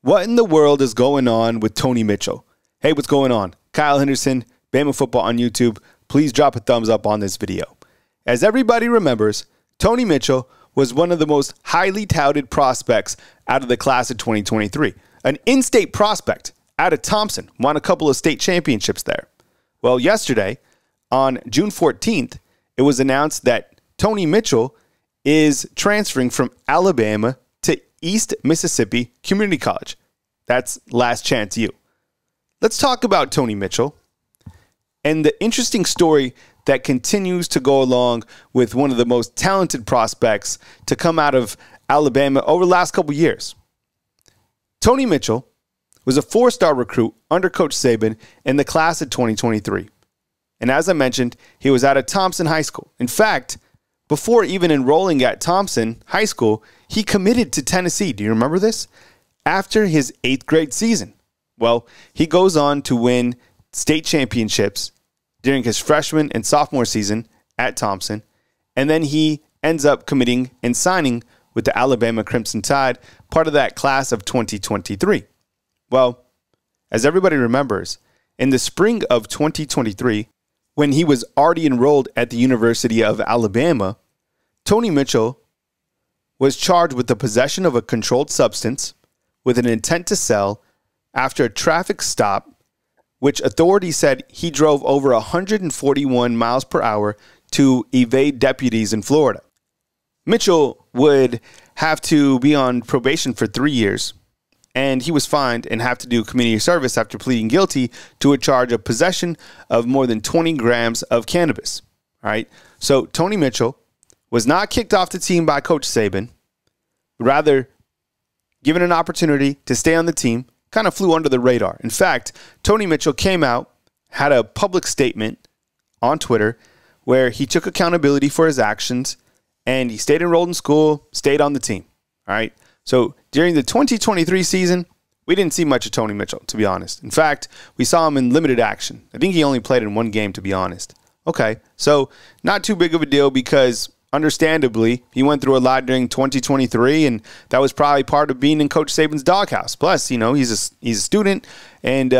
What in the world is going on with Tony Mitchell? Hey, what's going on? Kyle Henderson, Bama Football on YouTube. Please drop a thumbs up on this video. As everybody remembers, Tony Mitchell was one of the most highly touted prospects out of the class of 2023. An in-state prospect out of Thompson, won a couple of state championships there. Well, yesterday, on June 14th, it was announced that Tony Mitchell is transferring from Alabama to East Mississippi Community College. That's Last Chance U. Let's talk about Tony Mitchell and the interesting story that continues to go along with one of the most talented prospects to come out of Alabama over the last couple years. Tony Mitchell was a four-star recruit under Coach Saban in the class of 2023. And as I mentioned, he was out of Thompson High School. In fact, before even enrolling at Thompson High School, he committed to Tennessee. Do you remember this? After his 8th grade season. Well, he goes on to win state championships during his freshman and sophomore season at Thompson. And then he ends up committing and signing with the Alabama Crimson Tide, part of that class of 2023. Well, as everybody remembers, in the spring of 2023, when he was already enrolled at the University of Alabama, Tony Mitchell was charged with the possession of a controlled substance with an intent to sell after a traffic stop, which authorities said he drove over 141 miles per hour to evade deputies in Florida. Mitchell would have to be on probation for 3 years, and he was fined and have to do community service after pleading guilty to a charge of possession of more than 20 grams of cannabis. All right. So Tony Mitchell was not kicked off the team by Coach Saban, rather given an opportunity to stay on the team, kind of flew under the radar. In fact, Tony Mitchell came out, had a public statement on Twitter where he took accountability for his actions, and he stayed enrolled in school, stayed on the team. All right. So during the 2023 season, we didn't see much of Tony Mitchell, to be honest. In fact, we saw him in limited action. I think he only played in one game, to be honest. Okay, so not too big of a deal because, understandably, he went through a lot during 2023, and that was probably part of being in Coach Saban's doghouse. Plus, he's a student, and,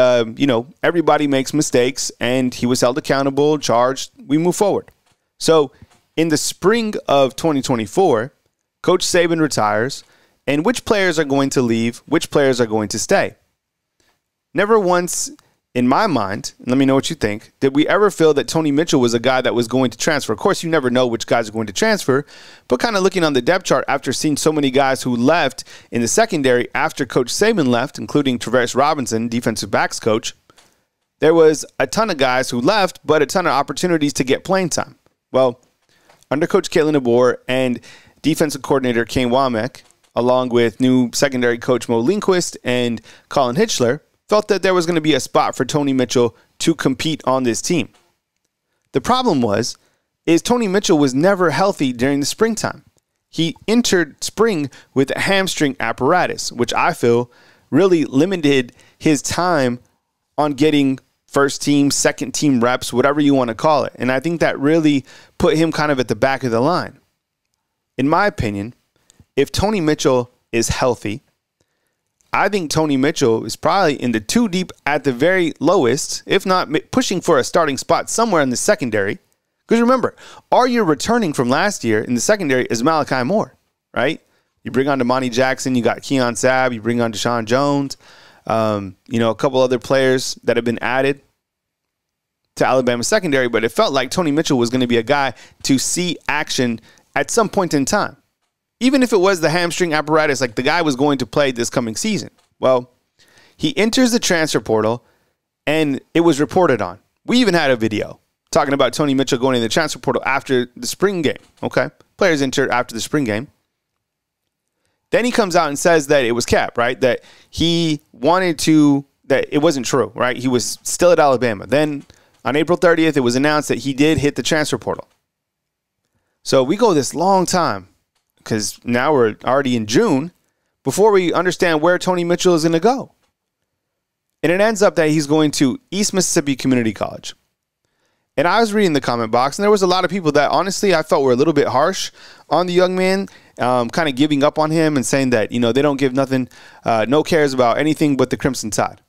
everybody makes mistakes, and he was held accountable, charged. We move forward. So in the spring of 2024, Coach Saban retires. And which players are going to leave? Which players are going to stay? Never once in my mind, and let me know what you think, did we ever feel that Tony Mitchell was a guy that was going to transfer. Of course, you never know which guys are going to transfer, but kind of looking on the depth chart after seeing so many guys who left in the secondary after Coach Saban left, including Travaris Robinson, defensive backs coach, there was a ton of guys who left, but a ton of opportunities to get playing time. Well, under Coach Kalen DeBoer and defensive coordinator Kane Womack, along with new secondary coach Mo Lindquist and Colin Hitchler, felt that there was going to be a spot for Tony Mitchell to compete on this team. The problem is Tony Mitchell was never healthy during the springtime. He entered spring with a hamstring apparatus, which I feel really limited his time on getting first team, second team reps, whatever you want to call it. And I think that really put him kind of at the back of the line. In my opinion, if Tony Mitchell is healthy, I think Tony Mitchell is probably in the 2 deep at the very lowest, if not pushing for a starting spot somewhere in the secondary. Because remember, all you're returning from last year in the secondary is Malachi Moore, right? You bring on Damani Jackson, you got Keon Sabb, you bring on Deshaun Jones, a couple other players that have been added to Alabama secondary, but it felt like Tony Mitchell was going to be a guy to see action at some point in time. Even if it was the hamstring apparatus, like the guy was going to play this coming season. Well, he enters the transfer portal, and it was reported on. We even had a video talking about Tony Mitchell going in the transfer portal after the spring game. Okay, players entered after the spring game. Then he comes out and says that it was cap, right? That he wanted to, that it wasn't true, right? He was still at Alabama. Then on April 30th, it was announced that he did hit the transfer portal. So we go this long time, because now we're already in June, before we understand where Tony Mitchell is going to go. And it ends up that he's going to East Mississippi Community College. And I was reading the comment box, and there was a lot of people that honestly I felt were a little bit harsh on the young man, kind of giving up on him and saying that, you know, they don't give nothing, no cares about anything but the Crimson Tide,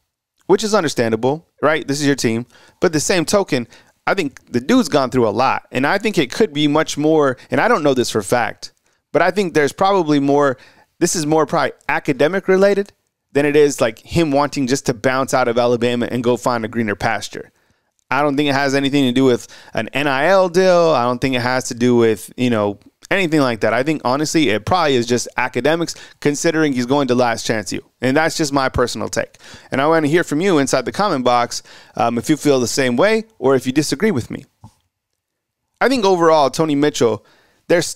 which is understandable, right? This is your team. But the same token, I think the dude's gone through a lot, and I think it could be much more, and I don't know this for a fact, but I think there's probably more, this is more probably academic related than it is like him wanting just to bounce out of Alabama and go find a greener pasture. I don't think it has anything to do with an NIL deal. I don't think it has to do with, you know, anything like that. I think, honestly, it probably is just academics, considering he's going to Last Chance U. And that's just my personal take. And I want to hear from you inside the comment box if you feel the same way or if you disagree with me. I think overall, Tony Mitchell, this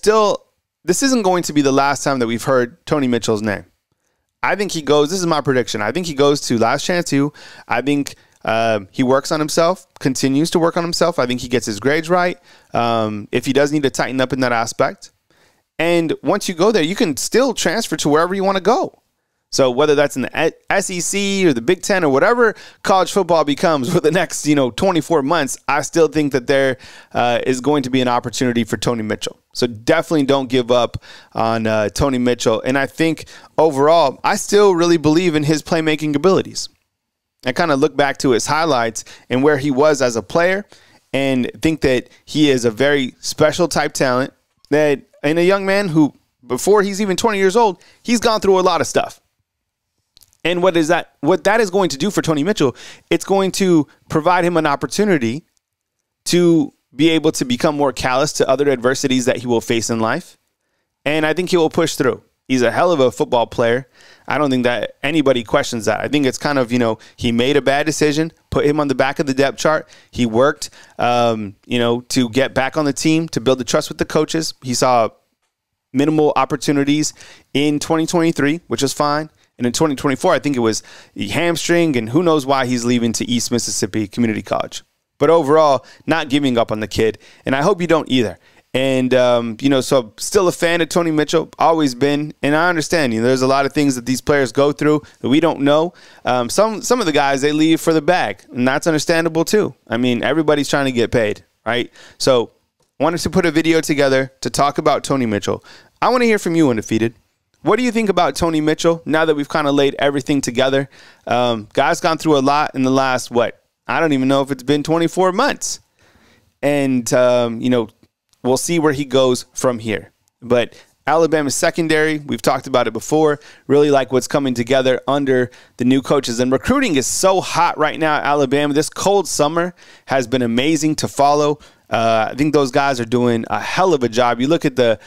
isn't going to be the last time that we've heard Tony Mitchell's name. I think he goes, this is my prediction, I think he goes to Last Chance U. I think he works on himself, continues to work on himself. I think he gets his grades right. If he does need to tighten up in that aspect. And once you go there, you can still transfer to wherever you want to go. So whether that's in the SEC or the Big Ten or whatever college football becomes for the next, 24 months, I still think that there is going to be an opportunity for Tony Mitchell. So definitely don't give up on Tony Mitchell. And I think overall, I still really believe in his playmaking abilities. I kind of look back to his highlights and where he was as a player and think that he is a very special type talent, and a young man who, before he's even 20 years old, he's gone through a lot of stuff. And what that is going to do for Tony Mitchell, it's going to provide him an opportunity to be able to become more callous to other adversities that he will face in life. And I think he will push through. He's a hell of a football player. I don't think that anybody questions that. I think it's kind of, he made a bad decision, put him on the back of the depth chart. He worked, to get back on the team, to build the trust with the coaches. He saw minimal opportunities in 2023, which was fine. And in 2024, I think it was the hamstring, and who knows why he's leaving to East Mississippi Community College. But overall, not giving up on the kid. And I hope you don't either. And, so still a fan of Tony Mitchell, always been. And I understand, there's a lot of things that these players go through that we don't know. Some of the guys, they leave for the bag, and that's understandable too. I mean, everybody's trying to get paid, right? So wanted to put a video together to talk about Tony Mitchell. I want to hear from you, Undefeated. What do you think about Tony Mitchell now that we've kind of laid everything together? Guy's gone through a lot in the last, I don't even know if it's been 24 months. And, we'll see where he goes from here. But Alabama secondary, we've talked about it before, really like what's coming together under the new coaches. And recruiting is so hot right now at Alabama. This cold summer has been amazing to follow. I think those guys are doing a hell of a job. You look at the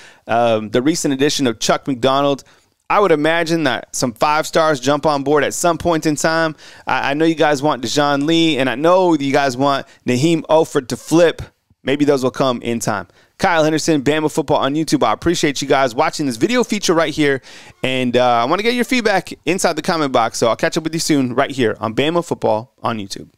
recent addition of Chuck McDonald. I would imagine that some 5-stars jump on board at some point in time. I know you guys want Deshaun Lee, and I know you guys want Naheem Alford to flip. Maybe those will come in time. Kyle Henderson, Bama Football on YouTube. I appreciate you guys watching this video feature right here. And I want to get your feedback inside the comment box. So I'll catch up with you soon right here on Bama Football on YouTube.